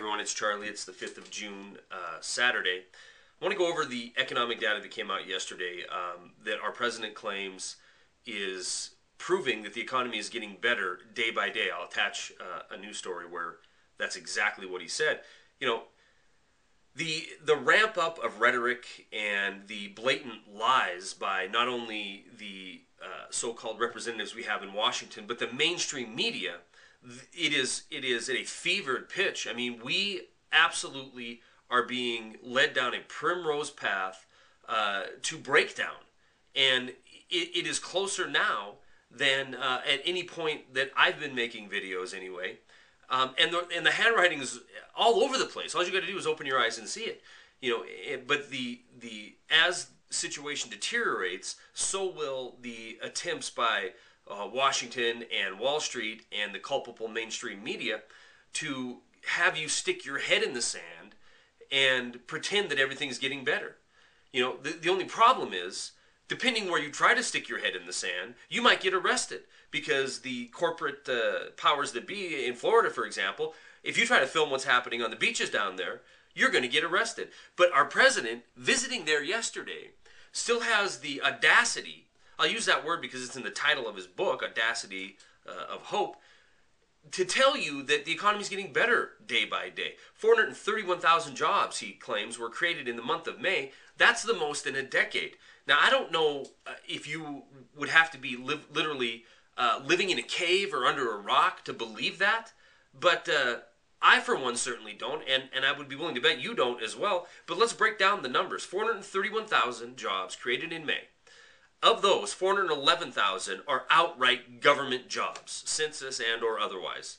everyone, it's Charlie. It's the 5th of June, Saturday. I want to go over the economic data that came out yesterday that our president claims is proving that the economy is getting better day by day. I'll attach a news story where that's exactly what he said. You know, the ramp up of rhetoric and the blatant lies by not only the so-called representatives we have in Washington, but the mainstream media, it is at a fevered pitch. I mean, we absolutely are being led down a primrose path to breakdown, and it is closer now than at any point that I've been making videos anyway. And the handwriting is all over the place. All you got to do is open your eyes and see it. You know, but as the situation deteriorates, so will the attempts by Washington and Wall Street and the culpable mainstream media to have you stick your head in the sand and pretend that everything's getting better. You know, the only problem is, depending where you try to stick your head in the sand, you might get arrested, because the corporate powers that be in Florida, for example, if you try to film what's happening on the beaches down there, you're going to get arrested. But our president, visiting there yesterday, still has the audacity, I'll use that word because it's in the title of his book, Audacity of Hope, to tell you that the economy is getting better day by day. 431,000 jobs, he claims, were created in the month of May. That's the most in a decade. Now, I don't know if you would have to be literally living in a cave or under a rock to believe that, but I, for one, certainly don't, and I would be willing to bet you don't as well. But let's break down the numbers. 431,000 jobs created in May. Of those, 411,000 are outright government jobs, census and or otherwise.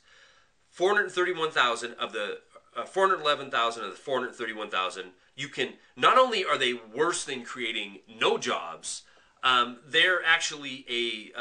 431,000 of the 411,000 of the 431,000, you can, not only are they worse than creating no jobs, they're actually a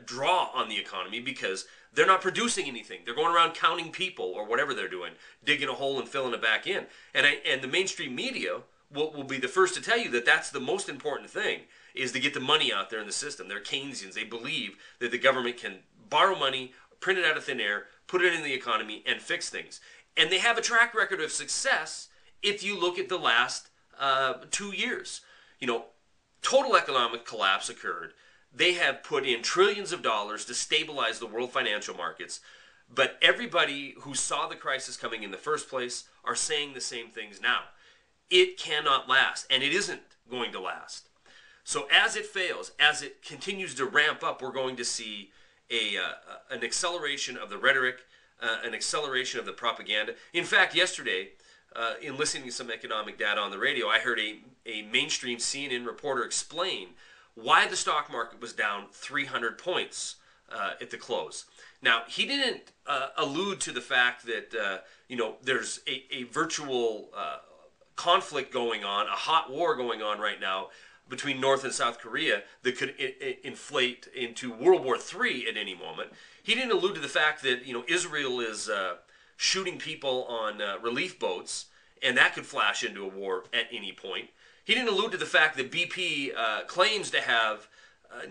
draw on the economy because they're not producing anything. They're going around counting people or whatever they're doing, digging a hole and filling it back in. And the mainstream media will be the first to tell you that that's the most important thing, is to get the money out there in the system. They're Keynesians. They believe that the government can borrow money, print it out of thin air, put it in the economy, and fix things. And they have a track record of success if you look at the last 2 years. You know, total economic collapse occurred. They have put in trillions of dollars to stabilize the world financial markets. But everybody who saw the crisis coming in the first place are saying the same things now. It cannot last, and it isn't going to last. So as it fails, as it continues to ramp up, we're going to see an acceleration of the rhetoric, an acceleration of the propaganda. In fact, yesterday, in listening to some economic data on the radio, I heard a mainstream CNN reporter explain why the stock market was down 300 points at the close. Now, he didn't allude to the fact that there's a virtual conflict going on, a hot war going on right now between North and South Korea that could inflate into World War III at any moment. He didn't allude to the fact that Israel is shooting people on relief boats, and that could flash into a war at any point. He didn't allude to the fact that BP claims to have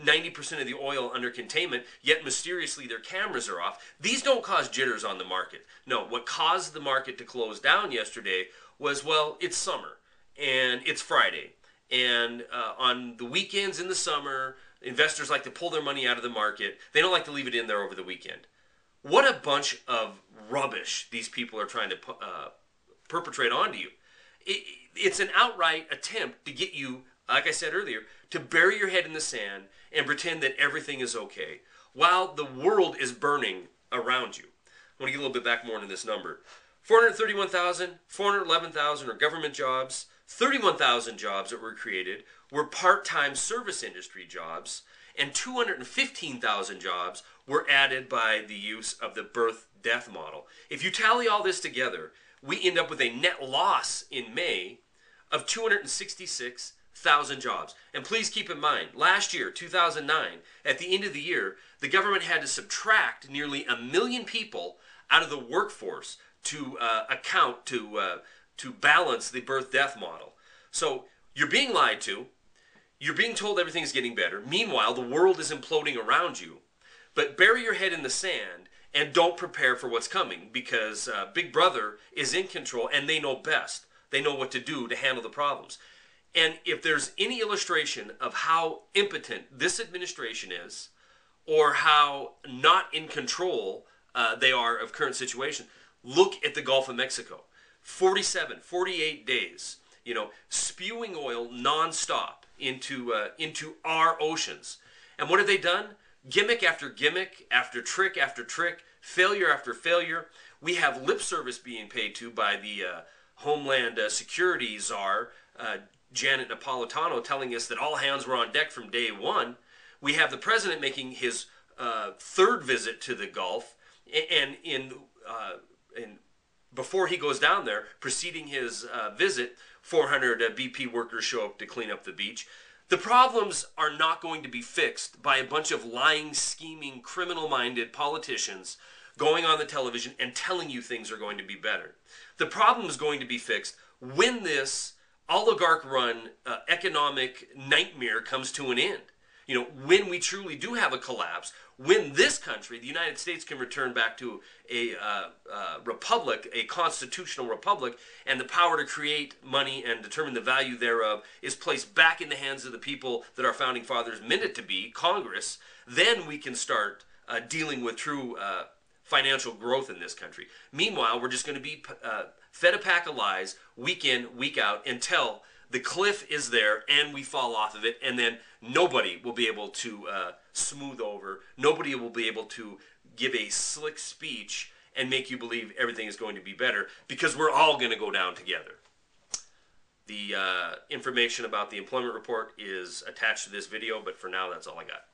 90% of the oil under containment, yet mysteriously their cameras are off. These don't cause jitters on the market. No, what caused the market to close down yesterday was, well, it's summer, and it's Friday. And on the weekends in the summer, investors like to pull their money out of the market. They don't like to leave it in there over the weekend. What a bunch of rubbish these people are trying to perpetrate onto you. It's an outright attempt to get you, like I said earlier, to bury your head in the sand and pretend that everything is okay while the world is burning around you. I want to get a little bit back more into this number. 431,000, 411,000 are government jobs. 31,000 jobs that were created were part-time service industry jobs, and 215,000 jobs were added by the use of the birth-death model. If you tally all this together, we end up with a net loss in May of 266,000 jobs. And please keep in mind, last year, 2009, at the end of the year, the government had to subtract nearly 1 million people out of the workforce to account to balance the birth-death model. So you're being lied to. You're being told everything's getting better. Meanwhile, the world is imploding around you. But bury your head in the sand and don't prepare for what's coming, because Big Brother is in control and they know best. They know what to do to handle the problems. And if there's any illustration of how impotent this administration is, or how not in control they are of current situation, look at the Gulf of Mexico. 47, 48 days, spewing oil nonstop into our oceans. And what have they done? Gimmick after gimmick, after trick, failure after failure. We have lip service being paid to by the Homeland Security Czar, Janet Napolitano, telling us that all hands were on deck from day one. We have the president making his third visit to the Gulf, and before he goes down there, preceding his visit, 400 BP workers show up to clean up the beach. The problems are not going to be fixed by a bunch of lying, scheming, criminal-minded politicians going on the television and telling you things are going to be better. The problem is going to be fixed when this oligarch-run economic nightmare comes to an end. When we truly do have a collapse, when this country, the United States, can return back to a republic, a constitutional republic, and the power to create money and determine the value thereof is placed back in the hands of the people that our founding fathers meant it to be, Congress, then we can start dealing with true financial growth in this country. Meanwhile, we're just going to be fed a pack of lies week in, week out, until the cliff is there and we fall off of it, and then nobody will be able to smooth over. Nobody will be able to give a slick speech and make you believe everything is going to be better, because we're all going to go down together. The information about the employment report is attached to this video, but for now, that's all I got.